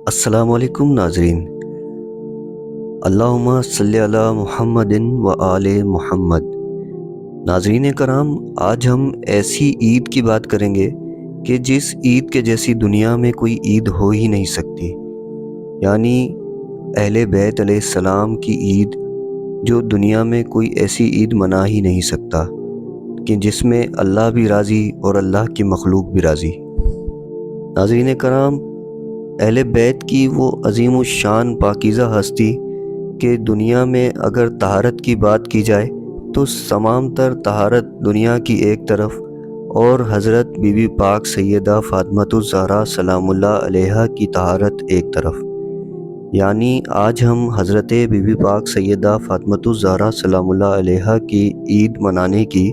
السلام علیکم ناظرین، اللہم صلی علی محمد و آل محمد۔ ناظرین کرام، آج ہم ایسی عید کی بات کریں گے کہ جس عید کے جیسی دنیا میں کوئی عید ہو ہی نہیں سکتی، یعنی اہل بیت علیہ السلام کی عید، جو دنیا میں کوئی ایسی عید منا ہی نہیں سکتا کہ جس میں اللہ بھی راضی اور اللہ کی مخلوق بھی راضی۔ ناظرین کرام، اہل بیت کی وہ عظیم الشان پاکیزہ ہستی کہ دنیا میں اگر طہارت کی بات کی جائے تو تمام تر طہارت دنیا کی ایک طرف اور حضرت بی بی پاک سیدہ فاطمۃ الزہرا سلام اللہ علیہا کی طہارت ایک طرف، یعنی آج ہم حضرت بی بی پاک سیدہ فاطمۃ الزہرا سلام اللہ علیہا کی عید منانے کی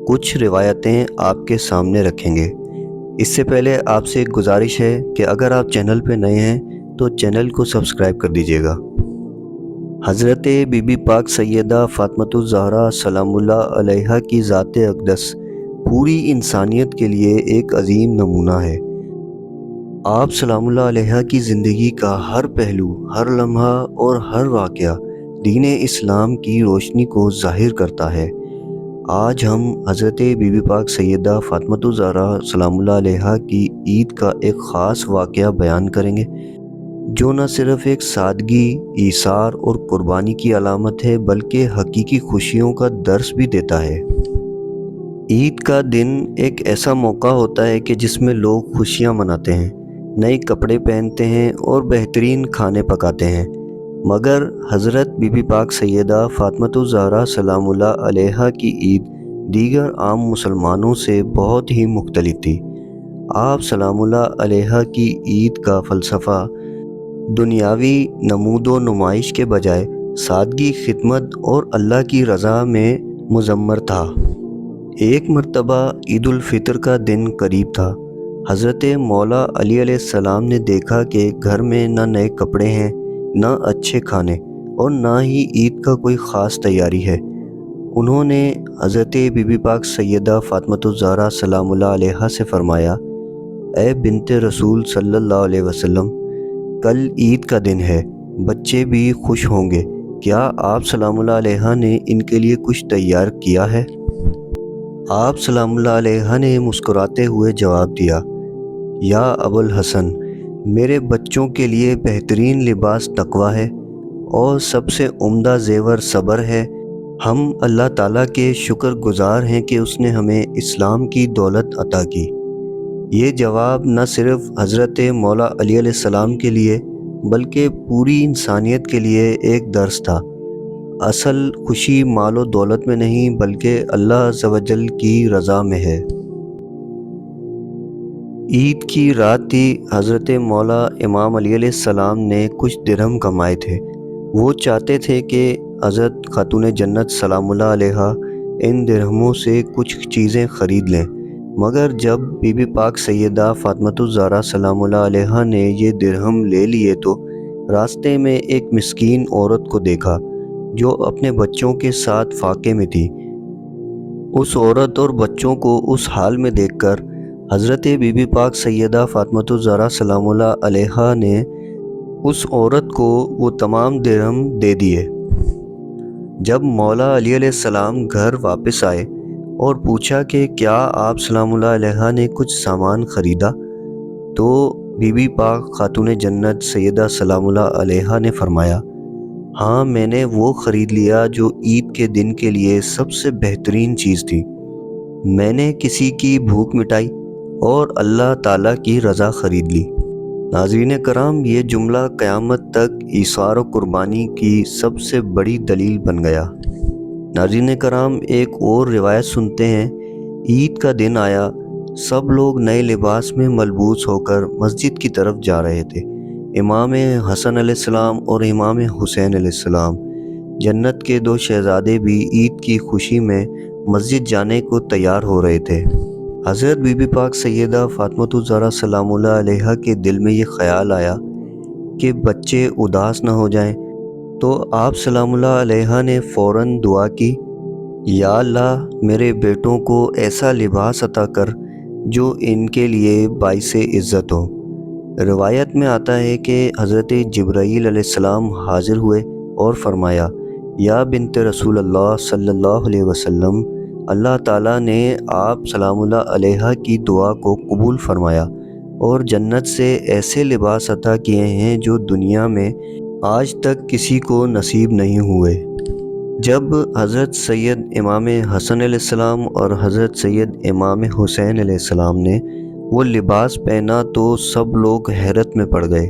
کچھ روایتیں آپ کے سامنے رکھیں گے۔ اس سے پہلے آپ سے ایک گزارش ہے کہ اگر آپ چینل پہ نئے ہیں تو چینل کو سبسکرائب کر دیجیے گا۔ حضرت بی بی پاک سیدہ فاطمۃ الزہرا سلام اللہ علیہا کی ذات اقدس پوری انسانیت کے لیے ایک عظیم نمونہ ہے۔ آپ سلام اللہ علیہا کی زندگی کا ہر پہلو، ہر لمحہ اور ہر واقعہ دین اسلام کی روشنی کو ظاہر کرتا ہے۔ آج ہم حضرت بی بی پاک سیدہ فاطمۃ الزہرا سلام اللہ علیہا کی عید کا ایک خاص واقعہ بیان کریں گے، جو نہ صرف ایک سادگی، ایثار اور قربانی کی علامت ہے بلکہ حقیقی خوشیوں کا درس بھی دیتا ہے۔ عید کا دن ایک ایسا موقع ہوتا ہے کہ جس میں لوگ خوشیاں مناتے ہیں، نئے کپڑے پہنتے ہیں اور بہترین کھانے پکاتے ہیں، مگر حضرت بی بی پاک سیدہ فاطمۃ الزہرا سلام اللہ علیہا کی عید دیگر عام مسلمانوں سے بہت ہی مختلف تھی۔ آپ سلام اللہ علیہا کی عید کا فلسفہ دنیاوی نمود و نمائش کے بجائے سادگی، خدمت اور اللہ کی رضا میں مضمر تھا۔ ایک مرتبہ عید الفطر کا دن قریب تھا۔ حضرت مولا علی علیہ السلام نے دیکھا کہ گھر میں نہ نئے کپڑے ہیں، نہ اچھے کھانے اور نہ ہی عید کا کوئی خاص تیاری ہے۔ انہوں نے حضرت بی بی پاک سیدہ فاطمۃ الزہرا سلام اللہ علیہا سے فرمایا، اے بنت رسول صلی اللہ علیہ وسلم، کل عید کا دن ہے، بچے بھی خوش ہوں گے، کیا آپ سلام اللہ علیہا نے ان کے لیے کچھ تیار کیا ہے؟ آپ سلام اللہ علیہا نے مسکراتے ہوئے جواب دیا، یا ابو الحسن، میرے بچوں کے لیے بہترین لباس تقویٰ ہے اور سب سے عمدہ زیور صبر ہے۔ ہم اللہ تعالیٰ کے شکر گزار ہیں کہ اس نے ہمیں اسلام کی دولت عطا کی۔ یہ جواب نہ صرف حضرت مولا علی علیہ السلام کے لیے بلکہ پوری انسانیت کے لیے ایک درس تھا۔ اصل خوشی مال و دولت میں نہیں بلکہ اللہ عز و جل کی رضا میں ہے۔ عید کی رات تھی۔ حضرت مولا امام علی علیہ السلام نے کچھ درہم کمائے تھے۔ وہ چاہتے تھے کہ حضرت خاتون جنت سلام اللہ علیہا ان درہموں سے کچھ چیزیں خرید لیں، مگر جب بی بی پاک سیدہ فاطمۃ الزہرا سلام اللہ علیہا نے یہ درہم لے لیے تو راستے میں ایک مسکین عورت کو دیکھا جو اپنے بچوں کے ساتھ فاقے میں تھی۔ اس عورت اور بچوں کو اس حال میں دیکھ کر حضرت بی بی پاک سیدہ فاطمۃ الزہرا سلام اللہ علیہا نے اس عورت کو وہ تمام درہم دے دیے۔ جب مولا علی علیہ السلام گھر واپس آئے اور پوچھا کہ کیا آپ سلام اللہ علیہا نے کچھ سامان خریدا، تو بی بی پاک خاتون جنت سیدہ سلام اللہ علیہا نے فرمایا، ہاں، میں نے وہ خرید لیا جو عید کے دن کے لیے سب سے بہترین چیز تھی۔ میں نے کسی کی بھوک مٹائی اور اللہ تعالیٰ کی رضا خرید لی۔ ناظرین کرام، یہ جملہ قیامت تک ایثار و قربانی کی سب سے بڑی دلیل بن گیا۔ ناظرین کرام، ایک اور روایت سنتے ہیں۔ عید کا دن آیا، سب لوگ نئے لباس میں ملبوس ہو کر مسجد کی طرف جا رہے تھے۔ امام حسن علیہ السلام اور امام حسین علیہ السلام، جنت کے دو شہزادے، بھی عید کی خوشی میں مسجد جانے کو تیار ہو رہے تھے۔ حضرت بی بی پاک سیدہ فاطمۃ الزہرا سلام اللہ علیہا کے دل میں یہ خیال آیا کہ بچے اداس نہ ہو جائیں، تو آپ سلام اللہ علیہا نے فوراً دعا کی، یا اللہ، میرے بیٹوں کو ایسا لباس عطا کر جو ان کے لیے باعث عزت ہو۔ روایت میں آتا ہے کہ حضرت جبرائیل علیہ السلام حاضر ہوئے اور فرمایا، یا بنت رسول اللہ صلی اللہ علیہ وسلم، اللہ تعالیٰ نے آپ سلام اللہ علیہ کی دعا کو قبول فرمایا اور جنت سے ایسے لباس عطا کیے ہیں جو دنیا میں آج تک کسی کو نصیب نہیں ہوئے۔ جب حضرت سید امام حسن علیہ السلام اور حضرت سید امام حسین علیہ السلام نے وہ لباس پہنا تو سب لوگ حیرت میں پڑ گئے۔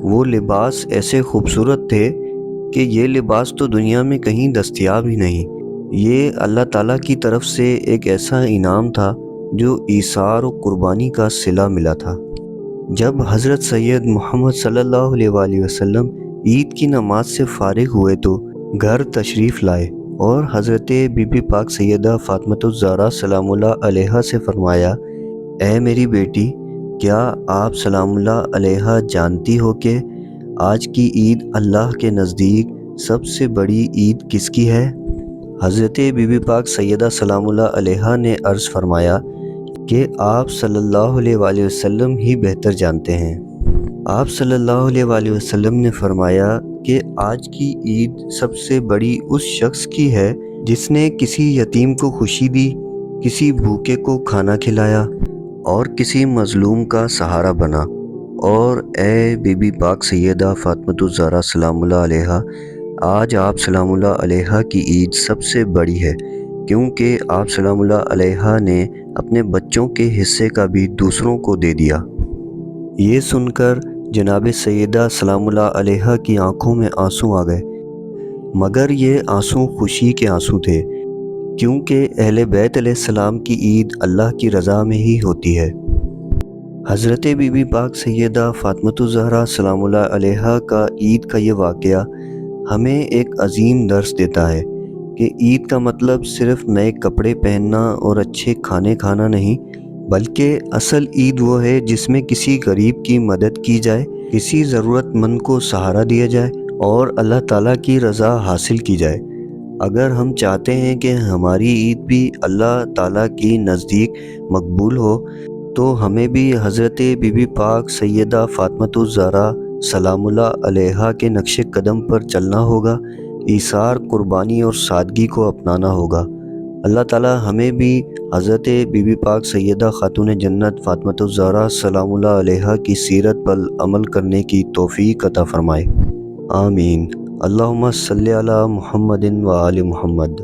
وہ لباس ایسے خوبصورت تھے کہ یہ لباس تو دنیا میں کہیں دستیاب ہی نہیں۔ یہ اللہ تعالیٰ کی طرف سے ایک ایسا انعام تھا جو ایثار و قربانی کا صلہ ملا تھا۔ جب حضرت سید محمد صلی اللہ علیہ وآلہ وسلم عید کی نماز سے فارغ ہوئے تو گھر تشریف لائے اور حضرت بی بی پاک سیدہ فاطمۃ الزہرا سلام اللہ علیہا سے فرمایا، اے میری بیٹی، کیا آپ سلام اللہ علیہا جانتی ہو کہ آج کی عید اللہ کے نزدیک سب سے بڑی عید کس کی ہے؟ حضرت بی بی پاک سیدہ سلام اللہ علیہا نے عرض فرمایا کہ آپ صلی اللہ علیہ وآلہ وسلم ہی بہتر جانتے ہیں۔ آپ صلی اللہ علیہ وآلہ وسلم نے فرمایا کہ آج کی عید سب سے بڑی اس شخص کی ہے جس نے کسی یتیم کو خوشی دی، کسی بھوکے کو کھانا کھلایا اور کسی مظلوم کا سہارا بنا۔ اور اے بی بی پاک سیدہ فاطمۃ الزہرا سلام اللہ علیہا، آج آپ سلام اللہ علیہا کی عید سب سے بڑی ہے، کیونکہ آپ سلام اللہ علیہا نے اپنے بچوں کے حصے کا بھی دوسروں کو دے دیا۔ یہ سن کر جناب سیدہ سلام اللہ علیہا کی آنکھوں میں آنسو آ گئے، مگر یہ آنسو خوشی کے آنسو تھے، کیونکہ اہل بیت علیہ السلام کی عید اللہ کی رضا میں ہی ہوتی ہے۔ حضرت بی بی پاک سیدہ فاطمۃ الزہرا سلام اللہ علیہا کا عید کا یہ واقعہ ہمیں ایک عظیم درس دیتا ہے کہ عید کا مطلب صرف نئے کپڑے پہننا اور اچھے کھانے کھانا نہیں، بلکہ اصل عید وہ ہے جس میں کسی غریب کی مدد کی جائے، کسی ضرورت مند کو سہارا دیا جائے اور اللہ تعالیٰ کی رضا حاصل کی جائے۔ اگر ہم چاہتے ہیں کہ ہماری عید بھی اللہ تعالیٰ کی نزدیک مقبول ہو تو ہمیں بھی حضرت بی بی پاک سیدہ فاطمۃ الزہرا سلام اللہ علیہا کے نقش قدم پر چلنا ہوگا، ایثار، قربانی اور سادگی کو اپنانا ہوگا۔ اللہ تعالیٰ ہمیں بھی حضرت بی بی پاک سیدہ خاتون جنت فاطمۃ الزہرا سلام اللہ علیہا کی سیرت پر عمل کرنے کی توفیق عطا فرمائے، آمین۔ اللہم صلی علی محمد و آل محمد۔